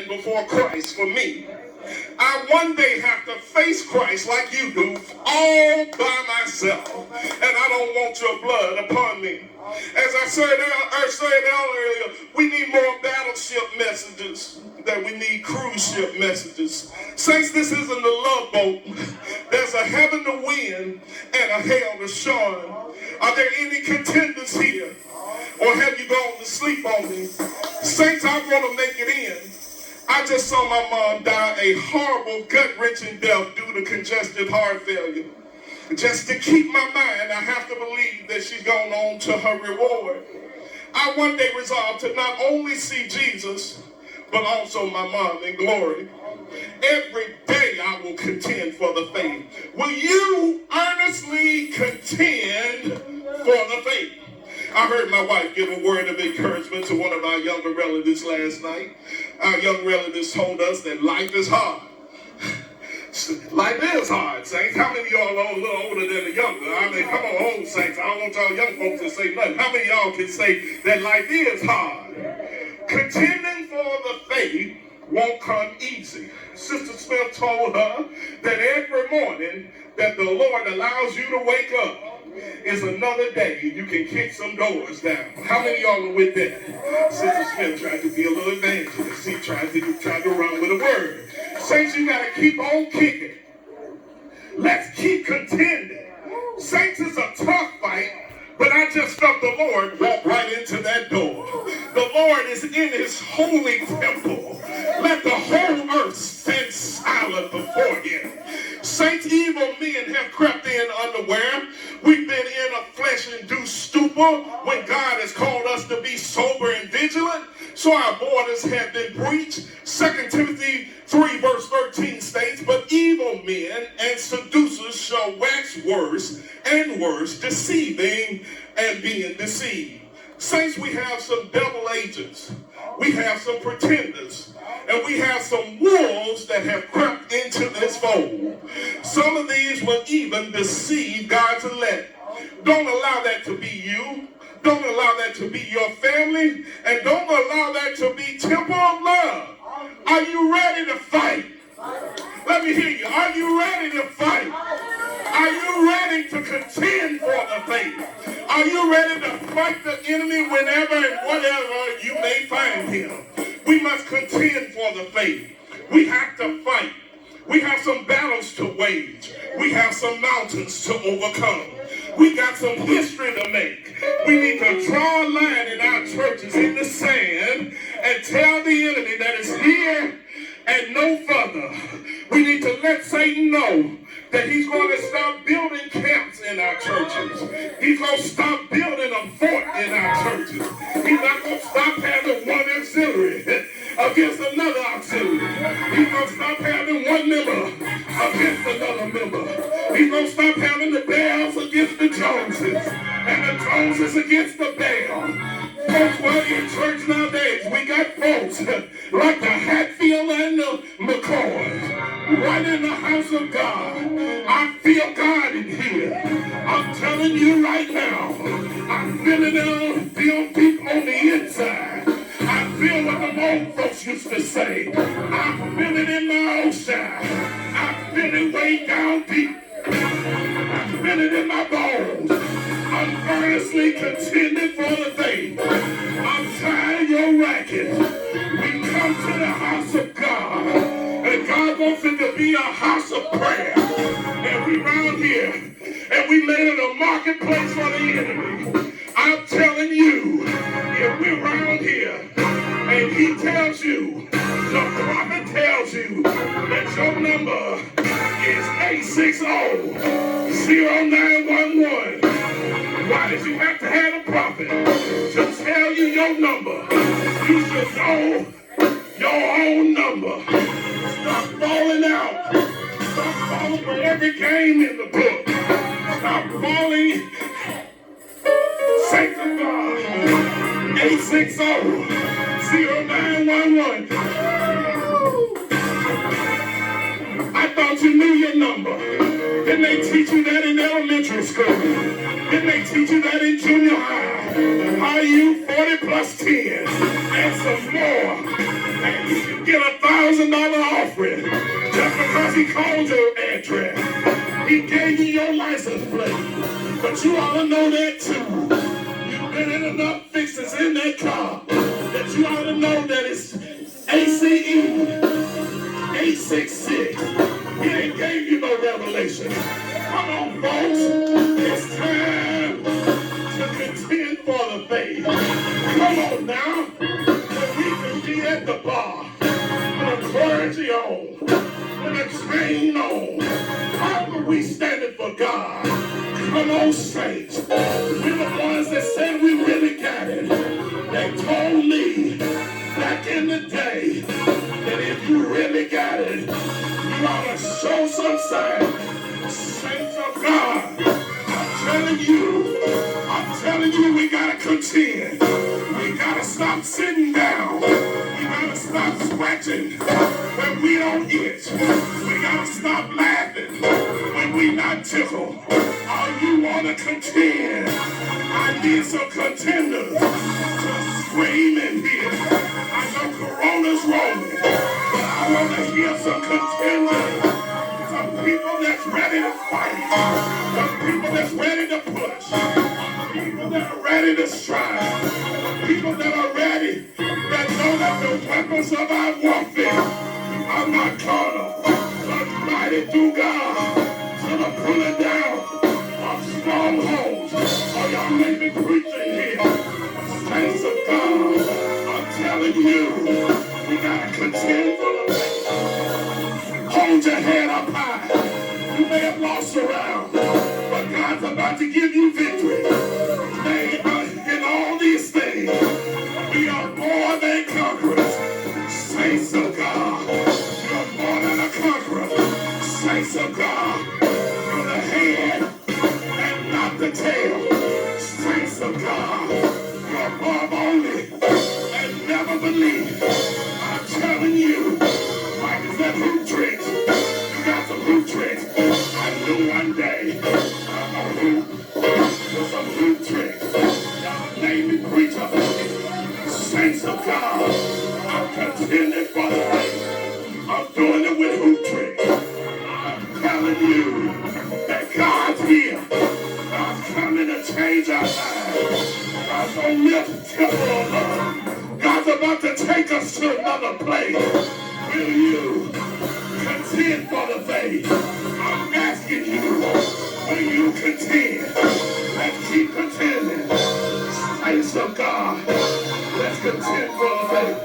before Christ for me. I one day have to face Christ like you do, all by myself. And I don't want your blood upon me. As I said earlier, we need more battleship messages than we need cruise ship messages. Saints, this isn't a love boat. There's a heaven to win and a hell to shun. Are there any contenders here? Or have you gone to sleep on me? Saints, I want to make it in. I just saw my mom die a horrible, gut-wrenching death due to congestive heart failure. Just to keep my mind, I have to believe that she's gone on to her reward. I one day resolved to not only see Jesus, but also my mom in glory. Every day I will contend for the faith. Will you earnestly contend for the faith? I heard my wife give a word of encouragement to one of our younger relatives last night. Our young relatives told us that life is hard. Life is hard, saints. How many of y'all are a little older than the younger? I mean, come on, old saints. I don't want y'all young folks to say nothing. How many of y'all can say that life is hard? Contending for the faith won't come easy. Sister Smith told her that every morning that the Lord allows you to wake up is another day you can kick some doors down. How many of y'all are with that? Sister Smith tried to be a little evangelist. She tried to run with a word. Saints, you got to keep on kicking. Let's keep contending. Saints, is a tough fight, but I just felt the Lord walk right into that door. The Lord is in his holy temple. Let the whole earth stand silent before him. Saints, evil men have crept in unaware. We've been in a flesh-induced stupor when God has called us to be sober and vigilant. So our borders have been breached. 2 Timothy 3 verse 13 states, but evil men and seducers shall wax worse and worse, deceiving and being deceived. Saints, we have some double agents. We have some pretenders. And we have some wolves that have crept into this fold. Some of these will even deceive God's elect. Don't allow that to be you. Don't allow that to be your family. And don't allow that to be Temple of Love. Are you ready to fight? Let me hear you. Are you ready to fight? Are you ready to contend for the faith? Are you ready to fight the enemy whenever and whatever you may find him? We must contend for the faith. We have to fight. We have some battles to wage. We have some mountains to overcome. We got some history to make. We need to draw a line in our churches in the sand and tell the enemy that it's here and no further. We need to let Satan know that he's going to stop building camps in our churches. He's going to stop building a fort in our churches. He's not going to stop having one auxiliary against another auxiliary. He's going to stop having one member against another member. He's going to stop having the Bells against the Joneses and the Joneses against the Bell. Folks, well, in church nowadays, we got folks like the Hatfield and the McCoys right in the house of God. I feel God in here. I'm telling you right now, I feel it feel deep on the inside. I feel what the old folks used to say. I feel it in my own side. I feel it way down deep. I feel it in my bones. I'm earnestly contending for the faith. I'm tired of your racket. We come to the house of God, and God wants it to be a house of prayer. And we round here, and we made it a marketplace for the enemy. I'm telling you, if we're round here, and he tells you, the prophet tells you that your number is 860-0911. Why did you have to have a prophet to tell you your number? You should know your own number. Stop falling out. Stop falling for every game in the book. Stop falling. Sanctify. 860-0911. I thought you knew your number. Didn't they teach you that in elementary school? Didn't they teach you that in junior high? Are you 40 plus 10 and some more? And you can get $1,000 offering just because he called your address. He gave you your license plate. But you ought to know that too. You've been in enough fixes in that car that you ought to know that it's ACE 866. He ain't gave you no revelation. Come on, folks. It's time to contend for the faith. Come on now. When we can be at the bar, with a clergy on, with a train on, how are we standing for God? Come on, saints. We're the ones that said we really got it. They told me back in the day that if you really got it, you ought to show some sign. Saints of God, I'm telling you, we gotta contend. We gotta stop sitting down. We gotta stop scratching when we don't itch. We gotta stop laughing when we not tickled. All you wanna contend, I need some contenders to scream in here. I know Corona's rolling, but I wanna hear some contenders. Some people that's ready to fight. Some people that's ready to push. People that are ready to strive. People that are ready, that know that the weapons of our warfare are not carnal, but mighty through God to the pulling down of strongholds. Oh, y'all may be preaching here. Saints of God, I'm telling you, we gotta contend for the faith. Hold your head up high. You may have lost ground, but God's about to give you victory. They are in all these things. We are more than conquerors. Saints of God, you're more than a conqueror. Saints of God, you're the head and not the tail. Saints of God, you're above only and never beneath. I'm telling you, like is that hoop tricks? You got some hoop tricks. I knew one day I'm gonna hoop with some hoop tricks. Y'all name me preacher. Saints of God, I'm contending for the faith. I'm doing it with hoop tricks. I'm telling you that God's here. God's coming to change our lives. God's gonna lift temple up. God's about to take us to another place. Will you contend for the faith? I'm asking you, will you contend? Let's keep contending. Saints of God, let's contend for the faith.